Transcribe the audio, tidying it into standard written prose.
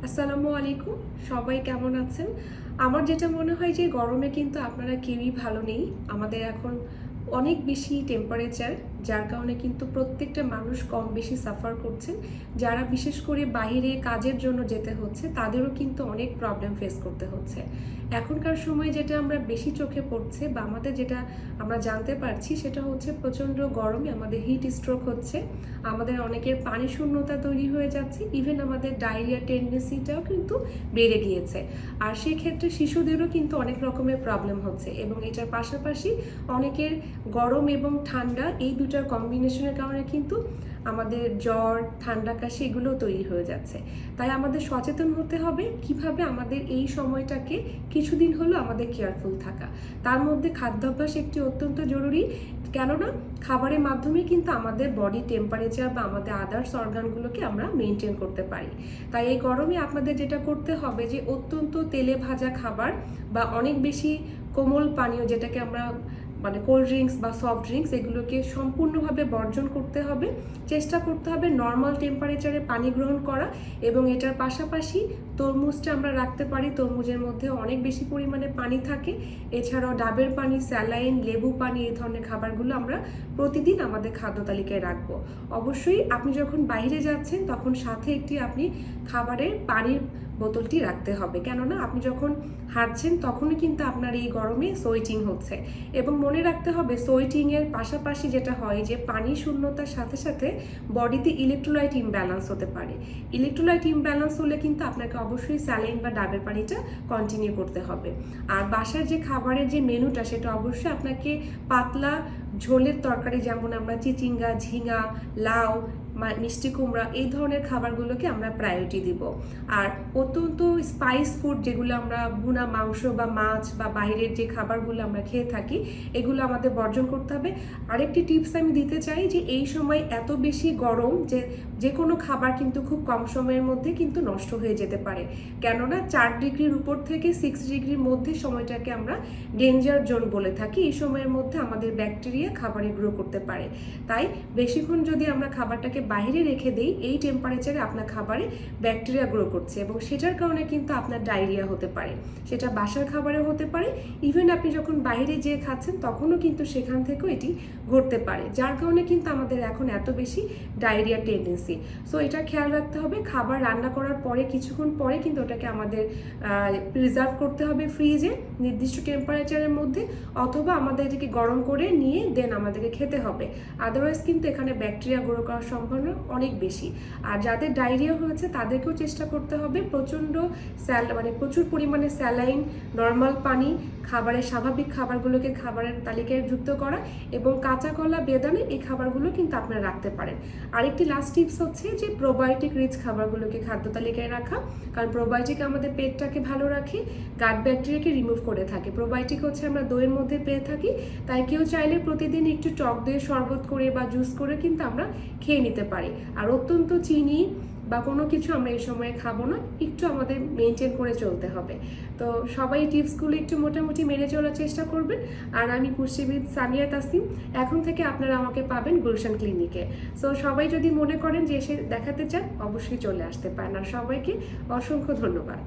আসসালামু আলাইকুম। সবাই কেমন আছেন? আমার যেটা মনে হয় যে গরমে কিন্তু আপনারা কেউই ভালো নেই। আমাদের এখন অনেক বেশি টেম্পারেচার, যার কারণে কিন্তু প্রত্যেকটা মানুষ কম বেশি সাফার করছেন। যারা বিশেষ করে বাইরে কাজের জন্য যেতে হচ্ছে তাদেরও কিন্তু অনেক প্রবলেম ফেস করতে হচ্ছে। এখনকার সময় যেটা আমরা বেশি চোখে পড়ছে বা আমাদের যেটা আমরা জানতে পারছি সেটা হচ্ছে প্রচণ্ড গরমে আমাদের হিট স্ট্রোক হচ্ছে, আমাদের অনেকের পানি শূন্যতা তৈরি হয়ে যাচ্ছে, ইভেন আমাদের ডায়রিয়া টেন্ডেন্সিটাও কিন্তু বেড়ে গিয়েছে। আর সেক্ষেত্রে শিশুদেরও কিন্তু অনেক রকমের প্রবলেম হচ্ছে এবং এটার পাশাপাশি অনেকের গরম এবং ঠান্ডা এই দুটার কম্বিনেশনের কারণে কিন্তু আমাদের জ্বর ঠান্ডা কাশি এগুলোও তৈরি হয়ে যাচ্ছে। তাই আমাদের সচেতন হতে হবে কিভাবে আমাদের এই সময়টাকে কিছুদিন হলেও আমাদের কেয়ারফুল থাকা। তার মধ্যে খাদ্যাভ্যাস একটি অত্যন্ত জরুরি, কেননা খাবারের মাধ্যমে কিন্তু আমাদের বডি টেম্পারেচার বা আমাদের আদার্স অর্গানগুলোকে আমরা মেনটেন করতে পারি। তাই এই গরমে আপনাদের যেটা করতে হবে যে অত্যন্ত তেলে ভাজা খাবার বা অনেক বেশি কোমল পানীয়, যেটাকে আমরা কোল্ড ড্রিঙ্কস বা সফট ড্রিঙ্কস, এগুলোকে সম্পূর্ণভাবে বর্জন করতে হবে। চেষ্টা করতে হবে নর্মাল টেম্পারেচারে পানি গ্রহণ করা এবং এটার পাশাপাশি তরমুজটা আমরা রাখতে পারি। তরমুজের মধ্যে অনেক বেশি পরিমাণে পানি থাকে। এছাড়াও ডাবের পানি, স্যালাইন, লেবু পানি, এই ধরনের খাবারগুলো আমরা প্রতিদিন আমাদের খাদ্য তালিকায় রাখবো। অবশ্যই আপনি যখন বাইরে যাচ্ছেন তখন সাথে একটি আপনি খাবারের পানির বোতলটি রাখতে হবে, কেননা আপনি যখন হাঁটছেন তখনই কিন্তু আপনার এই গরমে সোয়েটিং হচ্ছে। এবং মনে রাখতে হবে সোয়েটিংয়ের পাশাপাশি যেটা হয় যে পানি শূন্যতার সাথে সাথে বডিতে ইলেকট্রোলাইট ইমব্যালেন্স হতে পারে। ইলেকট্রোলাইট ইমব্যালেন্স হলে কিন্তু আপনাকে অবশ্যই স্যালাইন বা ডাবের পানিটা কন্টিনিউ করতে হবে। আর বাসার যে খাবারের যে মেনুটা সেটা অবশ্যই আপনাকে পাতলা ঝোলের তরকারি, যেমন আমরা চিচিঙ্গা, ঝিঙা, লাউ, মিষ্টি কুমড়া, এই ধরনের খাবারগুলোকে আমরা প্রায়োরিটি দিব। আর অত্যন্ত স্পাইস ফুড, যেগুলো আমরা ভুনা মাংস বা মাছ বা বাইরের যে খাবারগুলো আমরা খেয়ে থাকি, এগুলো আমাদের বর্জন করতে হবে। আরেকটি টিপস আমি দিতে চাই যে এই সময় এত বেশি গরম যে কোনো খাবার কিন্তু খুব কম সময়ের মধ্যে কিন্তু নষ্ট হয়ে যেতে পারে, কেননা 4 ডিগ্রির উপর থেকে 6 ডিগ্রির মধ্যে সময়টাকে আমরা ডেঞ্জার জোন বলে থাকি। এই সময়ের মধ্যে আমাদের ব্যাকটেরিয়া খাবারে গ্রো করতে পারে। তাই বেশিক্ষণ যদি আমরা খাবারটাকে বাইরে রেখে দেই, এই টেম্পারেচারে আপনার খাবারে ব্যাকটেরিয়া গ্রো করছে এবং সেটার কারণে কিন্তু আপনার ডায়রিয়া হতে পারে। সেটা বাসার খাবারেও হতে পারে, ইভেন আপনি যখন বাইরে যেয়ে খাচ্ছেন তখনও কিন্তু সেখান থেকেও এটি ঘটতে পারে, যার কারণে কিন্তু আমাদের এখন এত বেশি ডায়রিয়া টেন্ডেন্সি। সো এটা খেয়াল রাখতে হবে। খাবার রান্না করার পরে কিছুক্ষণ পরে কিন্তু ওটাকে আমাদের প্রিজার্ভ করতে হবে ফ্রিজে নির্দিষ্ট টেম্পারেচারের মধ্যে, অথবা আমাদের এটাকে গরম করে নিয়ে দেন আমাদেরকে খেতে হবে। আদারওয়াইজ কিন্তু এখানে ব্যাকটেরিয়া গ্রো করার সম্ভাবনা অনেক বেশি। আর যাদের ডায়রিয়া হয়েছে তাদেরকেও চেষ্টা করতে হবে প্রচণ্ড প্রচুর পরিমাণে স্যালাইন, নর্মাল পানি, খাবারের স্বাভাবিক খাবারগুলোকে খাবারের তালিকায় যুক্ত করা এবং কাঁচা কলা, বেদানা, এই খাবারগুলো কিন্তু আপনারা রাখতে পারেন। আরেকটি লাস্ট টিপস হচ্ছে যে প্রোবায়োটিক রিচ খাবারগুলোকে খাদ্য তালিকায় রাখা, কারণ প্রোবায়োটিক আমাদের পেটটাকে ভালো রাখে, গাট ব্যাকটেরিয়াকে রিমুভ করে থাকে। প্রোবায়োটিক হচ্ছে আমরা দইয়ের মধ্যে পেয়ে থাকি, তাই কেউ চাইলে প্রতিদিন একটু টক দইয়ের শরবত করে বা জুস করে কিন্তু আমরা খেয়ে নিতে পারি। আর অত্যন্ত চিনি বা কোনো কিছু আমরা এই সময়ে খাবো না, একটু আমাদের মেনটেন করে চলতে হবে। তো সবাই টিপসগুলো একটু মোটামুটি মেনে চলার চেষ্টা করবেন। আর আমি পুষ্টিবিদ সামিয়া তাসনিম, এখন থেকে আপনারা আমাকে পাবেন গুলশান ক্লিনিকে। সো সবাই যদি মনে করেন যে এসে দেখাতে চান, অবশ্যই চলে আসতে পারেন। আর সবাইকে অসংখ্য ধন্যবাদ।